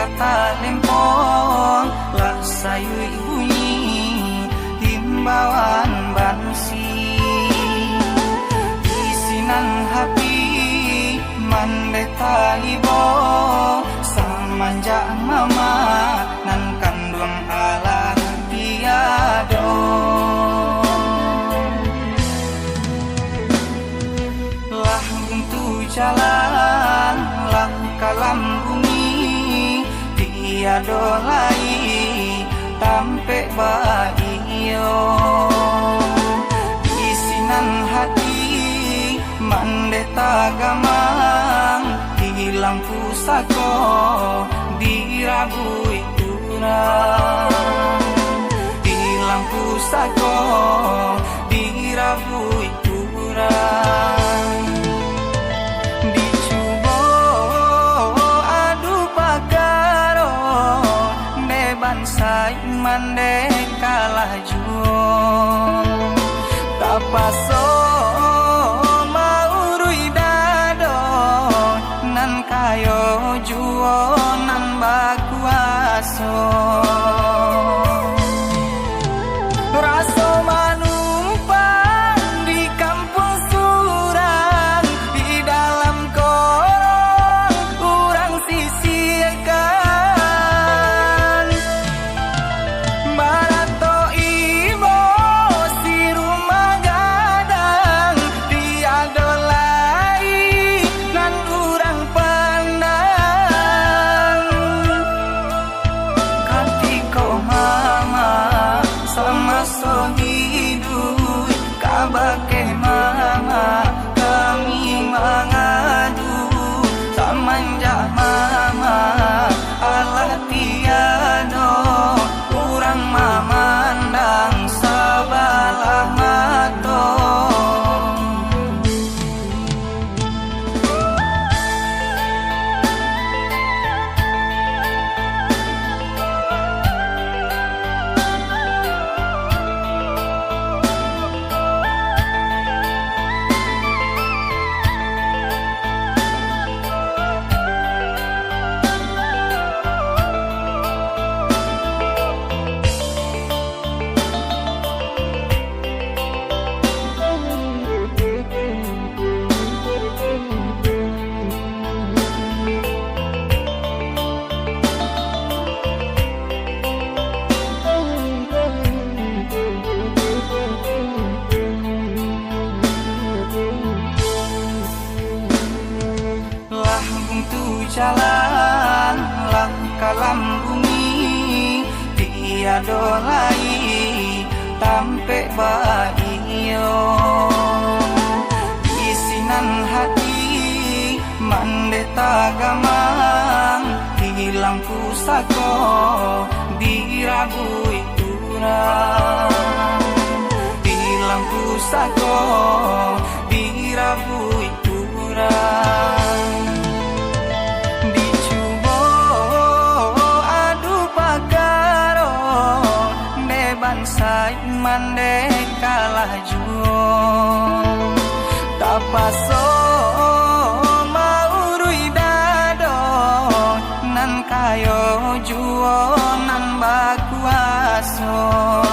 kata lempong lah sayui bunyi himbauan bansi isinan hati mandeta ibo semenjak mama nan kandung ala tiado lah buntu jalan lah kalam bumi tiado lai tampe baio isinan hati mandeta gamang hilang pusako dirabui kurang hilang pusako dirabui kurang dicubo adu pakaro deban sai mande kalah juo tapaso kayo juo nan bakuaso raso manumpang di kampung surang di dalam korong urang sisirkan barato ibo si rumah gadang tiado lai nan urang hidup kabake mama kami mengadu samanja mama Allah tiado kurang mamandang sabalah mato jalan lah kalam bumi tiado lai tampe baio isinan hati mandeta gamang hilang pusako dirabui kurang hilang pusako dirabui kurang sai mande kalah juo tapaso maurui dado nan kayo juo nan bakuaso